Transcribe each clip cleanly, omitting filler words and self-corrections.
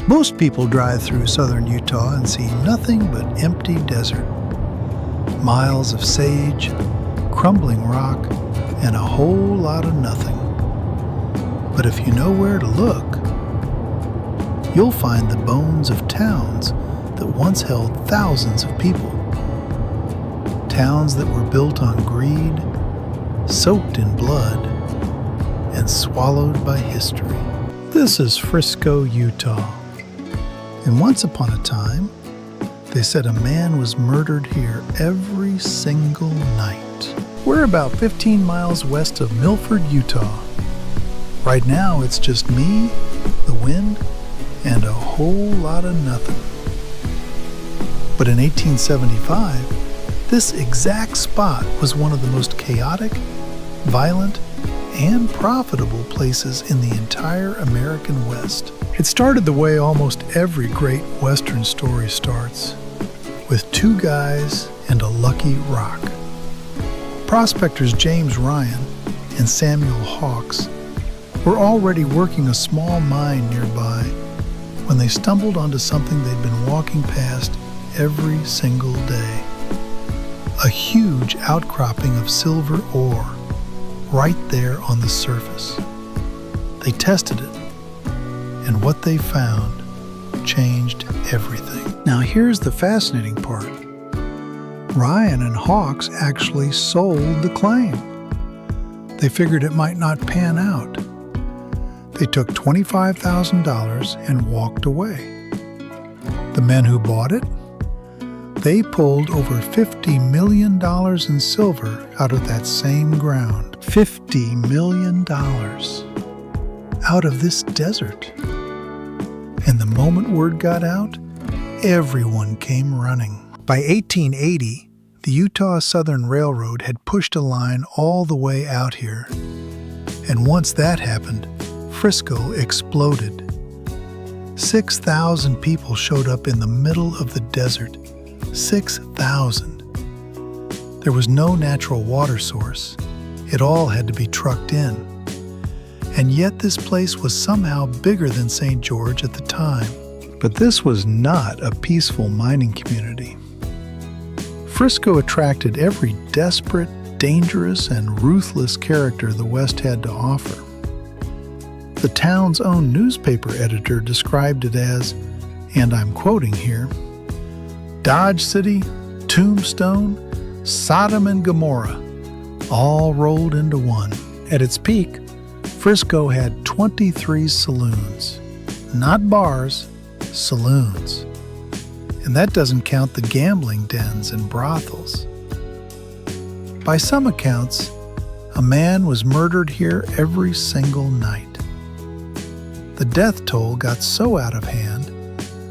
Most people drive through southern Utah and see nothing but empty desert. Miles of sage, crumbling rock, and a whole lot of nothing. But if you know where to look, you'll find the bones of towns that once held thousands of people. Towns that were built on greed, soaked in blood, and swallowed by history. This is Frisco, Utah. And once upon a time, they said a man was murdered here every single night. We're about 15 miles west of Milford, Utah. Right now, it's just me, the wind, and a whole lot of nothing. But in 1875, this exact spot was one of the most chaotic, violent, and profitable places in the entire American West. It started the way almost every great Western story starts, with two guys and a lucky rock. Prospectors James Ryan and Samuel Hawks were already working a small mine nearby when they stumbled onto something they'd been walking past every single day. A huge outcropping of silver ore right there on the surface. They tested it, and what they found changed everything. Now here's the fascinating part. Ryan and Hawks actually sold the claim. They figured it might not pan out. They took $25,000 and walked away. The men who bought it, they pulled over $50 million in silver out of that same ground. $50 million out of this desert. And the moment word got out, everyone came running. By 1880, the Utah Southern Railroad had pushed a line all the way out here. And once that happened, Frisco exploded. 6,000 people showed up in the middle of the desert. 6,000. There was no natural water source. It all had to be trucked in. And yet this place was somehow bigger than St. George at the time. But this was not a peaceful mining community. Frisco attracted every desperate, dangerous, and ruthless character the West had to offer. The town's own newspaper editor described it as, and I'm quoting here, Dodge City, Tombstone, Sodom and Gomorrah, all rolled into one. At its peak, Frisco had 23 saloons. Not bars, saloons. And that doesn't count the gambling dens and brothels. By some accounts, a man was murdered here every single night. The death toll got so out of hand,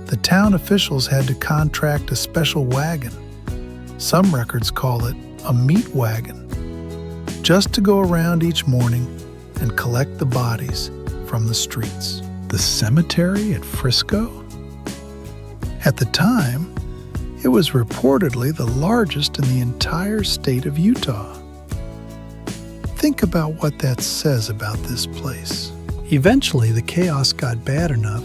the town officials had to contract a special wagon. Some records call it a meat wagon, just to go around each morning and collect the bodies from the streets. The cemetery at Frisco? At the time, it was reportedly the largest in the entire state of Utah. Think about what that says about this place. Eventually, the chaos got bad enough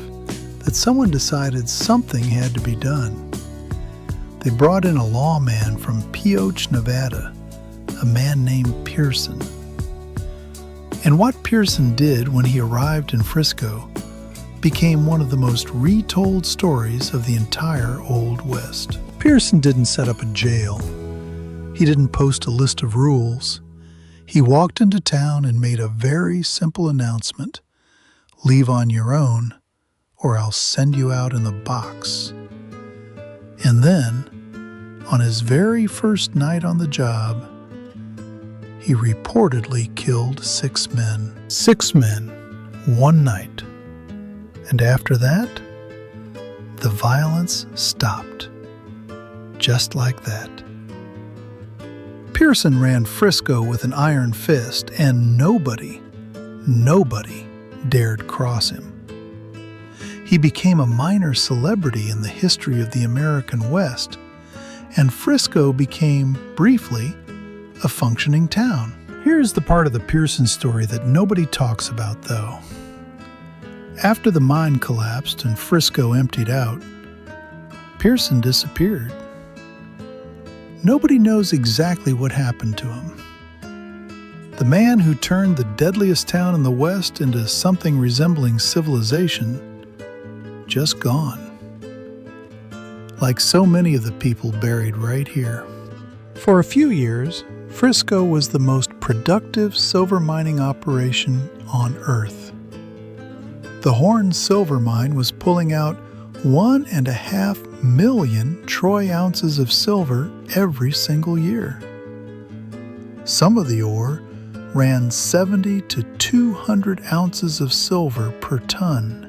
that someone decided something had to be done. They brought in a lawman from Pioche, Nevada, a man named Pearson. And what Pearson did when he arrived in Frisco became one of the most retold stories of the entire Old West. Pearson didn't set up a jail. He didn't post a list of rules. He walked into town and made a very simple announcement: leave on your own, or I'll send you out in the box. And then, on his very first night on the job, he reportedly killed 6 men. 6 men, one night. And after that, the violence stopped. Just like that. Pearson ran Frisco with an iron fist, and nobody dared cross him. He became a minor celebrity in the history of the American West, and Frisco became, briefly, a functioning town. Here's the part of the Pearson story that nobody talks about, though. After the mine collapsed and Frisco emptied out, Pearson disappeared. Nobody knows exactly what happened to him. The man who turned the deadliest town in the West into something resembling civilization, just gone. Like so many of the people buried right here. For a few years, Frisco was the most productive silver mining operation on Earth. The Horn silver mine was pulling out 1.5 million troy ounces of silver every single year. Some of the ore ran 70 to 200 ounces of silver per ton.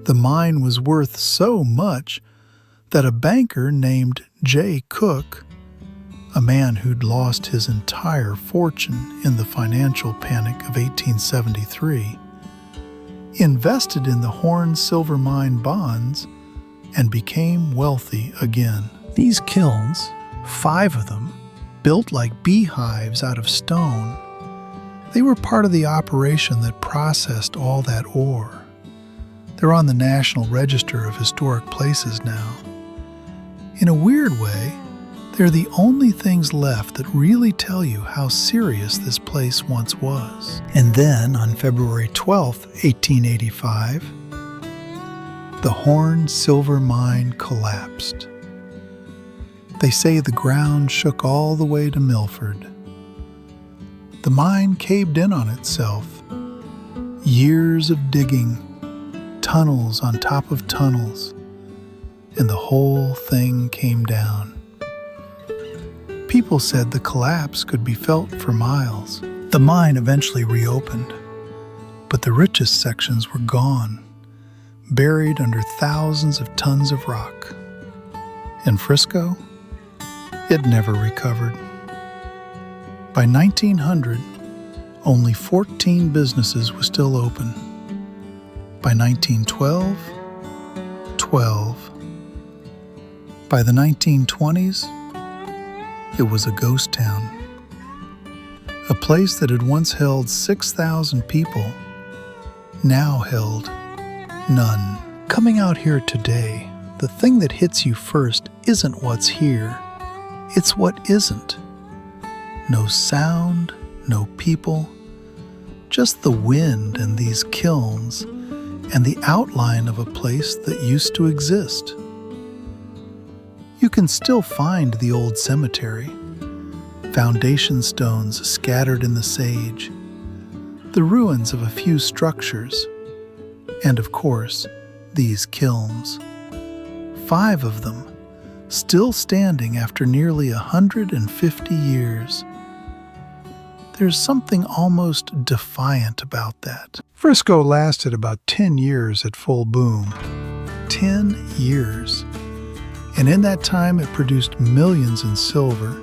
The mine was worth so much that a banker named J. Cook, a man who'd lost his entire fortune in the financial panic of 1873, invested in the Horn silver mine bonds and became wealthy again. These kilns, 5 of them, built like beehives out of stone, they were part of the operation that processed all that ore. They're on the National Register of Historic Places now. In a weird way, they're the only things left that really tell you how serious this place once was. And then, on February 12, 1885, the Horn silver mine collapsed. They say the ground shook all the way to Milford. The mine caved in on itself. Years of digging, tunnels on top of tunnels, and the whole thing came down. People said the collapse could be felt for miles. The mine eventually reopened, but the richest sections were gone, buried under thousands of tons of rock. In Frisco, it never recovered. By 1900, only 14 businesses were still open. By 1912, 12. By the 1920s, it was a ghost town. A place that had once held 6,000 people now held none. Coming out here today, the thing that hits you first isn't what's here, it's what isn't. No sound, no people, just the wind and these kilns and the outline of a place that used to exist. You can still find the old cemetery, foundation stones scattered in the sage, the ruins of a few structures, and of course, these kilns. 5 of them, still standing after nearly 150 years. There's something almost defiant about that. Frisco lasted about 10 years at full boom. 10 years. And in that time, it produced millions in silver,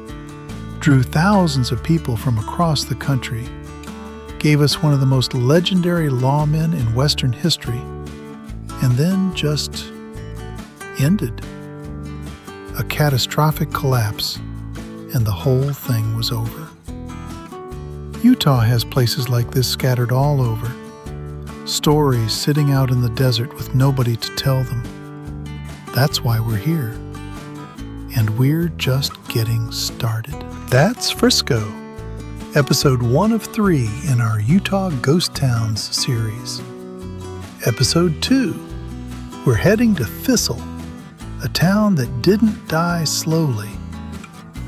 drew thousands of people from across the country, gave us one of the most legendary lawmen in Western history, and then just ended. A catastrophic collapse, and the whole thing was over. Utah has places like this scattered all over, stories sitting out in the desert with nobody to tell them. That's why we're here. And we're just getting started. That's Frisco, episode 1 of 3 in our Utah Ghost Towns series. Episode 2, we're heading to Thistle, a town that didn't die slowly,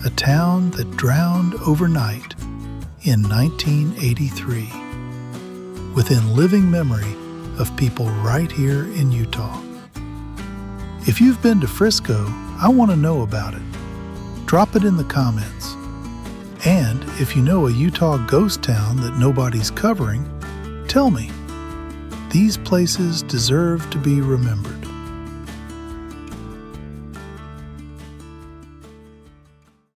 a town that drowned overnight in 1983, within living memory of people right here in Utah. If you've been to Frisco, I want to know about it. Drop it in the comments. And if you know a Utah ghost town that nobody's covering, tell me. These places deserve to be remembered.